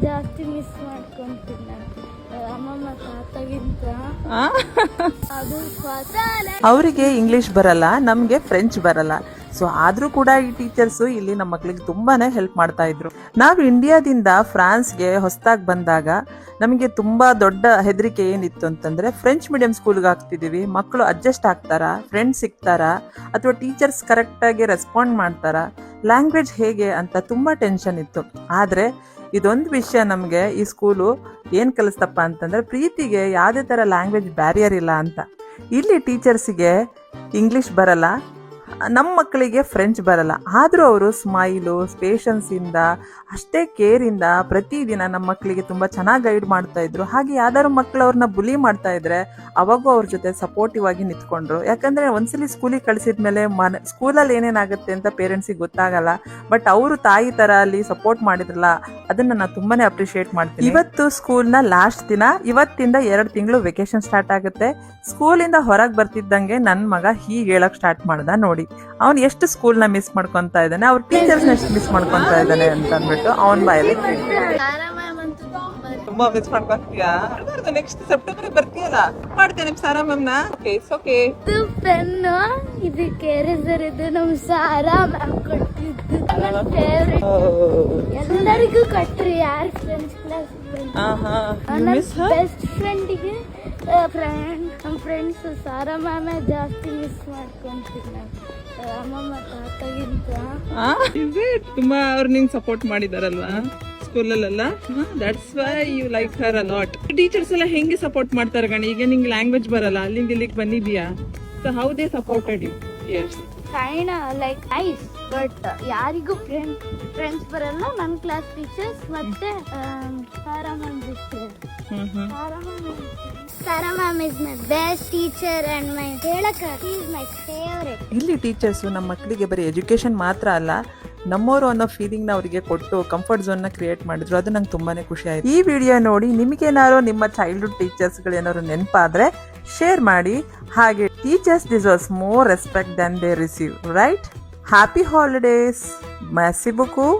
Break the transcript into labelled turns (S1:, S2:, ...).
S1: ಜಾಸ್ತಿ ಮಿಸ್ ಮಾಡ್ಕೊಂತೀನಿ ನಾನು ಅಮ್ಮಮ್ಮ ತಾತಗಿಂತ. ಅದು
S2: ಅವರಿಗೆ ಇಂಗ್ಲಿಷ್ ಬರಲ್ಲ, ನಮಗೆ ಫ್ರೆಂಚ್ ಬರಲ್ಲ. ಸೊ ಆದ್ರೂ ಕೂಡ ಈ ಟೀಚರ್ಸು ಇಲ್ಲಿ ನಮ್ಮ ಮಕ್ಕಳಿಗೆ ತುಂಬಾನೇ ಹೆಲ್ಪ್ ಮಾಡ್ತಾ ಇದ್ರು. ನಾವು ಇಂಡಿಯಾದಿಂದ ಫ್ರಾನ್ಸ್ಗೆ ಹೊಸದಾಗಿ ಬಂದಾಗ ನಮಗೆ ತುಂಬಾ ದೊಡ್ಡ ಹೆದರಿಕೆ ಏನಿತ್ತು ಅಂತಂದ್ರೆ ಫ್ರೆಂಚ್ ಮೀಡಿಯಂ ಸ್ಕೂಲ್ಗೆ ಹಾಕ್ತಿದೀವಿ, ಮಕ್ಕಳು ಅಡ್ಜಸ್ಟ್ ಆಗ್ತಾರಾ, ಫ್ರೆಂಡ್ಸ್ ಸಿಗ್ತಾರಾ, ಅಥವಾ ಟೀಚರ್ಸ್ ಕರೆಕ್ಟಾಗಿ ರೆಸ್ಪಾಂಡ್ ಮಾಡ್ತಾರಾ, ಲ್ಯಾಂಗ್ವೇಜ್ ಹೇಗೆ ಅಂತ ತುಂಬಾ ಟೆನ್ಷನ್ ಇತ್ತು. ಆದ್ರೆ ಇದೊಂದು ವಿಷಯ ನಮಗೆ ಈ ಸ್ಕೂಲು ಏನು ಕಲಿಸ್ತಪ್ಪ ಅಂತಂದ್ರೆ ಪ್ರೀತಿಗೆ ಯಾವುದೇ ಥರ ಲ್ಯಾಂಗ್ವೇಜ್ ಬ್ಯಾರಿಯರ್ ಇಲ್ಲ ಅಂತ. ಇಲ್ಲಿ ಟೀಚರ್ಸಿಗೆ ಇಂಗ್ಲಿಷ್ ಬರಲ್ಲ, ನಮ್ಮ ಮಕ್ಕಳಿಗೆ ಫ್ರೆಂಚ್ ಬರಲ್ಲ, ಆದರೂ ಅವರು ಸ್ಮೈಲು ಪೇಷನ್ಸಿಂದ ಅಷ್ಟೇ ಕೇರಿಂದ ಪ್ರತಿದಿನ ನಮ್ಮ ಮಕ್ಕಳಿಗೆ ತುಂಬ ಚೆನ್ನಾಗಿ ಗೈಡ್ ಮಾಡ್ತಾ ಇದ್ರು. ಹಾಗೆ ಯಾವ್ದಾದ್ರು ಮಕ್ಕಳು ಅವ್ರನ್ನ ಬುಲಿ ಮಾಡ್ತಾ ಇದ್ರೆ ಅವಾಗೂ ಅವ್ರ ಜೊತೆ ಸಪೋರ್ಟಿವ್ ಆಗಿ ನಿಂತ್ಕೊಂಡ್ರು. ಯಾಕಂದ್ರೆ ಒಂದ್ಸಲಿ ಸ್ಕೂಲಿಗೆ ಕಳಿಸಿದ್ಮೇಲೆ ಸ್ಕೂಲಲ್ಲಿ ಏನೇನಾಗುತ್ತೆ ಅಂತ ಪೇರೆಂಟ್ಸಿಗೆ ಗೊತ್ತಾಗಲ್ಲ, ಬಟ್ ಅವರು ತಾಯಿ ತರ ಅಲ್ಲಿ ಸಪೋರ್ಟ್ ಮಾಡಿದ್ರಲ್ಲ, ಅದನ್ನ ನಾನು ತುಂಬಾನೇ ಅಪ್ರಿಶಿಯೇಟ್ ಮಾಡ್ತೀನಿ. ಇವತ್ತು ಸ್ಕೂಲ್ನ ಲಾಸ್ಟ್ ದಿನ, ಇವತ್ತಿಂದ 2 ತಿಂಗಳು ವೆಕೇಶನ್ ಸ್ಟಾರ್ಟ್ ಆಗುತ್ತೆ. ಸ್ಕೂಲಿಂದ ಹೊರಗೆ ಬರ್ತಿದ್ದಂಗೆ ನನ್ನ ಮಗ ಹೀಗೆ ಹೇಳಕ್ ಸ್ಟಾರ್ಟ್ ಮಾಡ್ದ. ನೋಡಿ ಅವ್ನು ಎಷ್ಟು ಸ್ಕೂಲ್ನ ಮಿಸ್ ಮಾಡ್ಕೊಂತ ಇದ್ದಾನೆ, ಅವ್ರ ಟೀಚರ್ಸ್ನ ಎಷ್ಟು ಮಿಸ್ ಮಾಡ್ಕೊಂತ ಇದ್ದಾನೆ ಅಂತ ಅಂದ್ಬಿಟ್ಟು ಅವನ್ ಬಾಯಲ್ಲಿ ತುಂಬಾ ಮಿಸ್ ಮಾಡ್ಕೊಂತೀಯಾ. ನೆಕ್ಸ್ಟ್ ಸೆಪ್ಟೆಂಬರ್ ಬರ್ತೀಯಲ್ಲ, ಮಾಡ್ತೇನೆ ಸಾರಾ ಮ್ಯಾಮ್ನ. ಓಕೆ
S1: ಪೆನ್ನು ಇದಕ್ಕೆ ಎರೇಸರ್ ಇದು ನಮ್ ಸಾರಾ ಮ್ಯಾಮ್ ಕೊಟ್ಟಿದ್ದು, ನನ್ನ ಫೇವ್ರೆಟ್. ಎಲ್ಲರಿಗೂ ಕೊಟ್ರಿ, ಯಾರು ಫ್ರೆಂಡ್ಸ್ ಕ್ಲಾಸ್ ಬೆಸ್ಟ್ ಫ್ರೆಂಡಿಗೆ ನಮ್ಮ ಫ್ರೆಂಡ್ಸ್ ಸಾರಾ ಮ್ಯಾಮೇ ಜಾಸ್ತಿ ಮಿಸ್ ಮಾಡ್ಕೊಂತೀನಿ ನಾನು ಅಮ್ಮಮ್ಮ ತಾತಗಿಂತ.
S2: ತುಂಬಾ ಅವ್ರು ನಿಂಗೆ ಸಪೋರ್ಟ್ ಮಾಡಿದಾರಲ್ವಾ ಸ್ಕೂಲಲ್ಲೆಲ್ಲ, that's why you like her a lot. Teachers ಎಲ್ಲ ಹೆಂಗೆ ಸಪೋರ್ಟ್ ಮಾಡ್ತಾರೆ ಗಣಿ? ಈಗ ನಿಂಗೆ ಲ್ಯಾಂಗ್ವೇಜ್ ಬರಲ್ಲ, ಅಲ್ಲಿಂದ ಇಲ್ಲಿಗೆ ಬಂದಿದ್ಯಾ, so how they supported you?
S1: Kind like nice, but ಯಾರಿಗೂ ಫ್ರೆಂಡ್ಸ್ ಬರಲ್ಲ. ನನ್ನ ಕ್ಲಾಸ್ ಟೀಚರ್ಸ್ ಮತ್ತೆ ಸಾರಾ ಮ್ಯಾಮ್ ಬಿಟ್ಟರೆ Sara ma'am is my best teacher and my ಹೇಳಕ್ಕೆ ಶಿ ಇಸ್ ಮೈ ಫೇವರೇಟ್.
S2: ಇಲ್ಲಿ ಟೀಚರ್ಸು ನಮ್ಮ ಮಕ್ಕಳಿಗೆ ಬರೀ ಎಜುಕೇಶನ್ ಮಾತ್ರ ಅಲ್ಲ, ನಮ್ಮವರು ಅನ್ನೋ ಫೀಲಿಂಗ್ನ ಅವರಿಗೆ ಕೊಟ್ಟು ಕಂಫರ್ಟ್ ಝೋನ್ನ ಕ್ರಿಯೇಟ್ ಮಾಡಿದ್ರು. ಅದು ನಂಗೆ ತುಂಬಾನೇ ಖುಷಿ ಆಯ್ತು. ಈ ವಿಡಿಯೋ ನೋಡಿ ನಿಮಗೇನಾದ್ರು ನಿಮ್ಮ ಚೈಲ್ಡ್ಹುಡ್ ಟೀಚರ್ಸ್ಗಳೇನಾದ್ರು ನೆನಪಾದ್ರೆ ಶೇರ್ ಮಾಡಿ. ಹಾಗೆ teachers deserves more respect then they receive, right? Happy holidays. ಮೆರ್ಸಿ beaucoup.